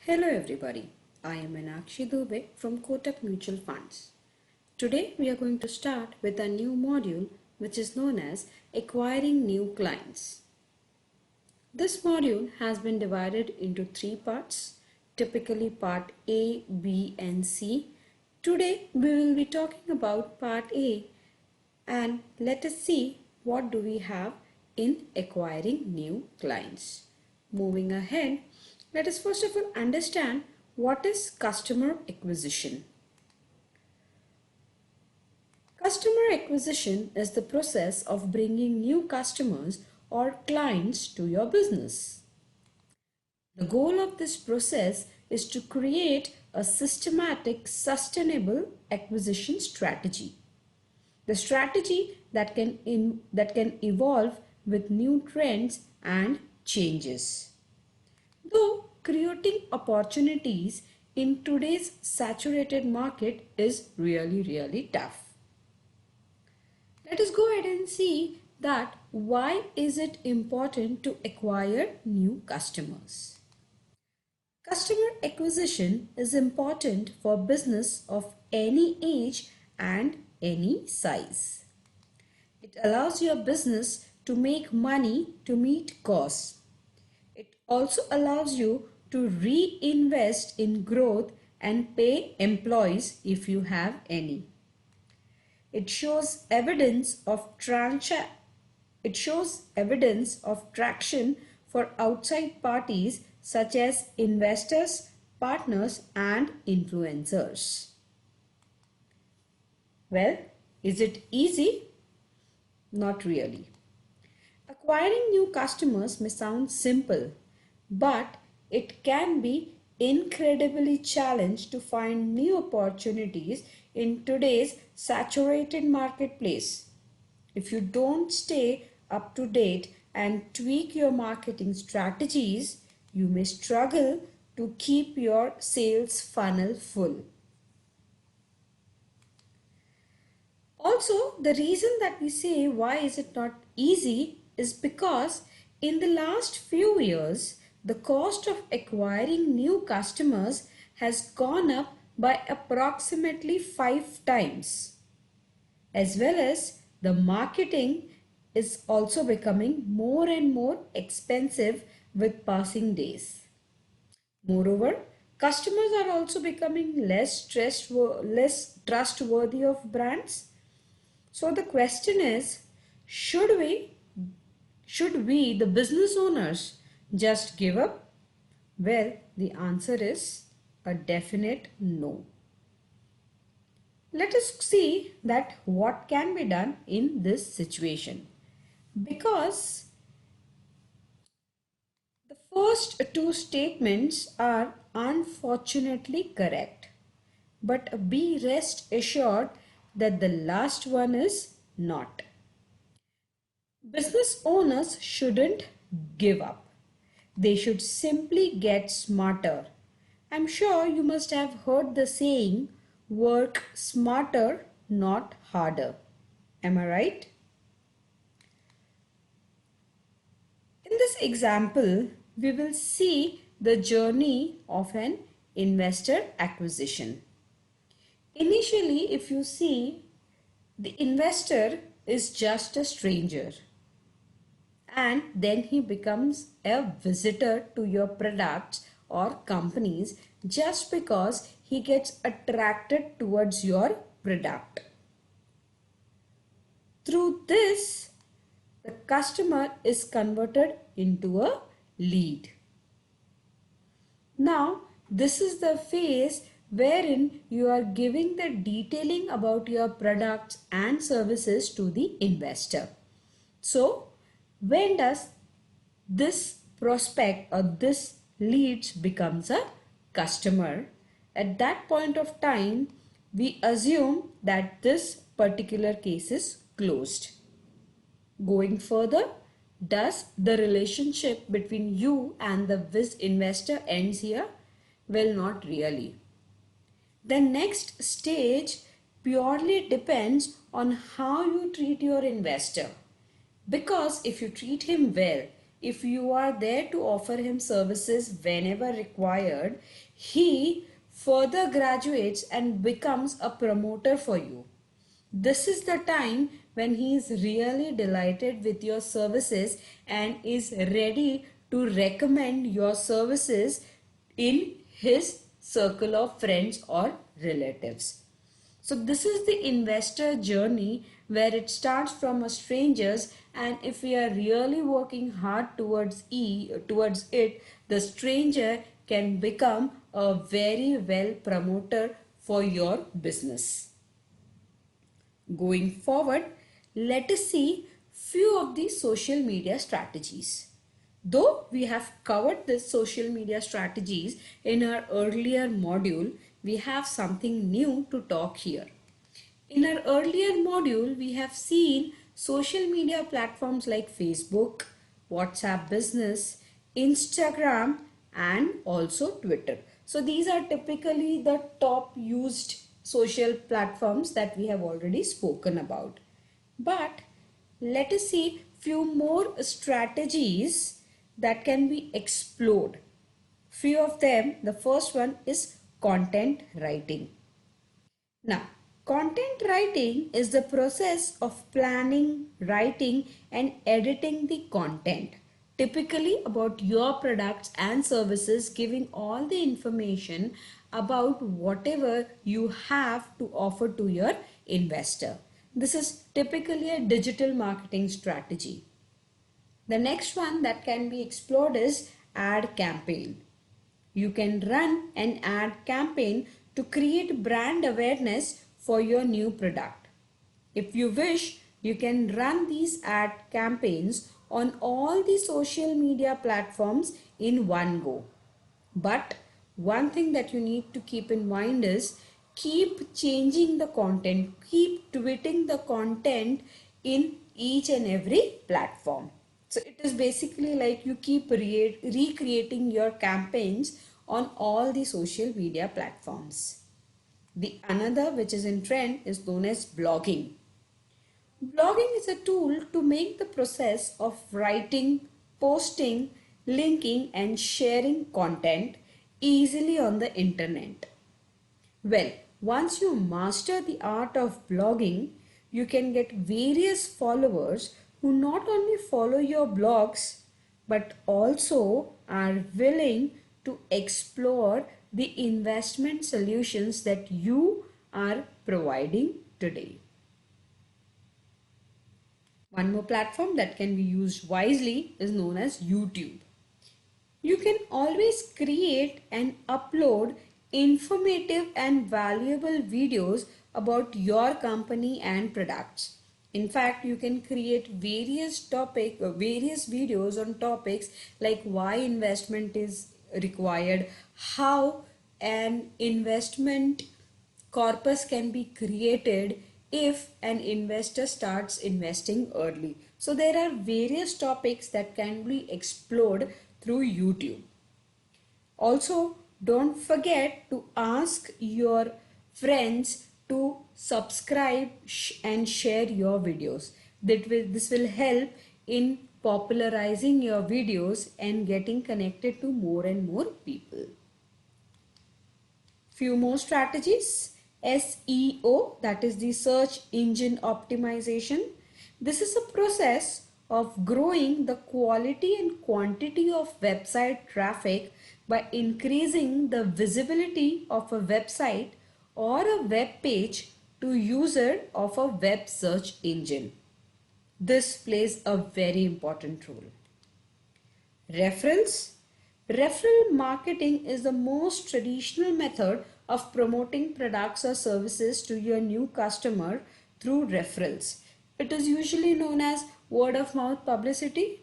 Hello everybody, I am Meenakshi Dubey from Kotak Mutual Funds. Today we are going to start with a new module which is known as Acquiring New Clients. This module has been divided into three parts, typically part A, B and C. Today we will be talking about part A and let us see what do we have in acquiring new clients. Moving ahead, let us first of all understand what is customer acquisition. Customer acquisition is the process of bringing new customers or clients to your business. The goal of this process is to create a systematic, sustainable acquisition strategy. The strategy that can evolve with new trends and changes. Though creating opportunities in today's saturated market is really tough. Let us go ahead and see that why is it important to acquire new customers. Customer acquisition is important for business of any age and any size. It allows your business to make money to meet costs. It also allows you to reinvest in growth and pay employees if you have any. It shows evidence of traction for outside parties such as investors, partners and influencers. Well, is it easy? Not really. Acquiring new customers may sound simple, but it can be incredibly challenging to find new opportunities in today's saturated marketplace. If you don't stay up to date and tweak your marketing strategies, you may struggle to keep your sales funnel full. Also, the reason that we say why is it not easy is because in the last few years, the cost of acquiring new customers has gone up by approximately 5 times. As well as the marketing is also becoming more and more expensive with passing days. Moreover, customers are also becoming less trustworthy of brands. So the question is, should we, the business owners, just give up? Well, the answer is a definite no. Let us see that what can be done in this situation. Because the first two statements are unfortunately correct, but be rest assured that the last one is not. Business owners shouldn't give up. They should simply get smarter. I'm sure you must have heard the saying, work smarter, not harder. Am I right? In this example, we will see the journey of an investor acquisition. Initially, if you see, the investor is just a stranger and then he becomes a visitor to your products or companies just because he gets attracted towards your product. Through this, the customer is converted into a lead. Now, this is the phase wherein you are giving the detailing about your products and services to the investor. So, when does this prospect or this leads becomes a customer? At that point of time, we assume that this particular case is closed. Going further, does the relationship between you and the investor ends here? Well, not really. The next stage purely depends on how you treat your investor. Because if you treat him well, if you are there to offer him services whenever required, he further graduates and becomes a promoter for you. This is the time when he is really delighted with your services and is ready to recommend your services in his circle of friends or relatives. So this is the investor journey where it starts from a strangers, and if we are really working hard towards it, the stranger can become a very well promoter for your business. Going forward, let us see few of these social media strategies. Though we have covered the social media strategies in our earlier module, we have something new to talk here. In our earlier module, we have seen social media platforms like Facebook, WhatsApp Business, Instagram, and also Twitter. So these are typically the top used social platforms that we have already spoken about. But let us see few more strategies that can be explored. Few of them, the first one is content writing. Now, content writing is the process of planning, writing, and editing the content, typically about your products and services, giving all the information about whatever you have to offer to your investor. This is typically a digital marketing strategy. The next one that can be explored is ad campaign. You can run an ad campaign to create brand awareness for your new product. If you wish, you can run these ad campaigns on all the social media platforms in one go. But one thing that you need to keep in mind is keep changing the content, keep tweeting the content in each and every platform. So it is basically like you keep recreating your campaigns on all the social media platforms. The another which is in trend is known as blogging. Blogging is a tool to make the process of writing, posting, linking and sharing content easily on the internet. Well, once you master the art of blogging, you can get various followers who not only follow your blogs but also are willing to explore the investment solutions that you are providing today. One more platform that can be used wisely is known as YouTube. You can always create and upload informative and valuable videos about your company and products. In fact, you can create various videos on topics like why investment is required, how an investment corpus can be created if an investor starts investing early. So there are various topics that can be explored through YouTube. Also, don't forget to ask your friends to subscribe and share your videos. This will help in popularizing your videos and getting connected to more and more people. Few more strategies. SEO, that is the search engine optimization. This is a process of growing the quality and quantity of website traffic by increasing the visibility of a website or a web page to user of a web search engine. This plays a very important role. Referrals. Referral marketing is the most traditional method of promoting products or services to your new customer through referrals. It is usually known as word of mouth publicity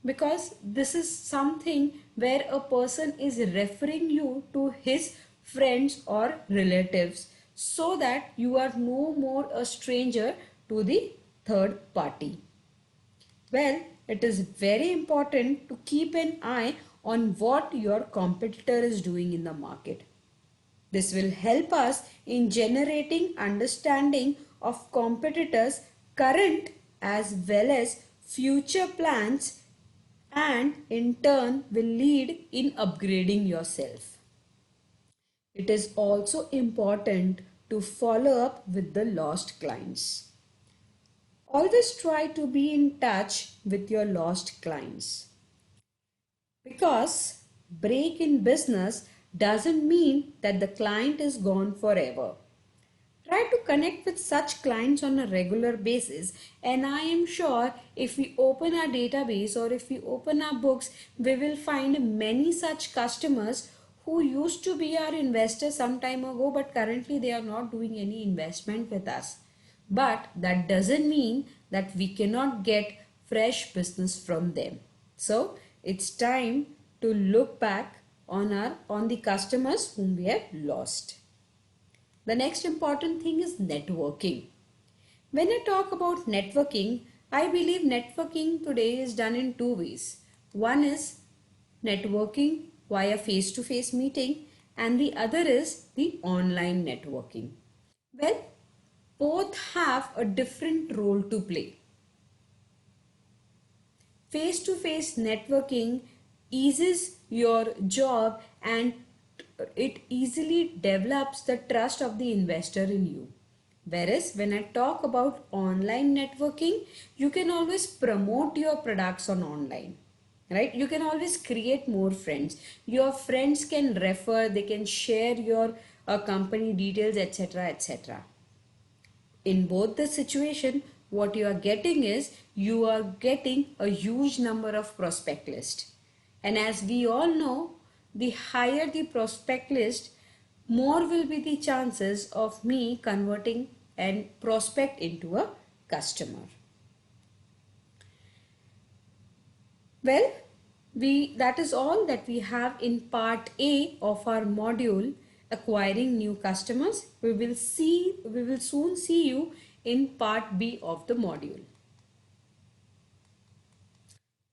because this is something where a person is referring you to his friends or relatives so that you are no more a stranger to the third party. Well, it is very important to keep an eye on what your competitor is doing in the market. This will help us in generating understanding of competitors' current as well as future plans and in turn will lead in upgrading yourself. It is also important to follow up with the lost clients. Always try to be in touch with your lost clients, because break in business doesn't mean that the client is gone forever. Try to connect with such clients on a regular basis, and I am sure if we open our database or if we open our books, we will find many such customers who used to be our investors some time ago, but currently they are not doing any investment with us. But that doesn't mean that we cannot get fresh business from them. So it's time to look back on the customers whom we have lost. The next important thing is networking. When I talk about networking, I believe networking today is done in two ways. One is networking via face-to-face meeting, and the other is the online networking. Well, both have a different role to play. Face-to-face networking eases your job and it easily develops the trust of the investor in you. Whereas when I talk about online networking, you can always promote your products on online, right? You can always create more friends. Your friends can refer, they can share your company details, etc., etc. In both the situation, what you are getting is you are getting a huge number of prospect list, and as we all know, the higher the prospect list, more will be the chances of me converting and prospect into a customer. Well, that is all that we have in part A of our module, acquiring new customers. We will soon see you in part B of the module.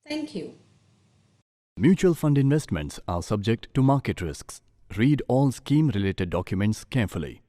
Thank you. Mutual fund investments are subject to market risks. Read all scheme-related documents carefully.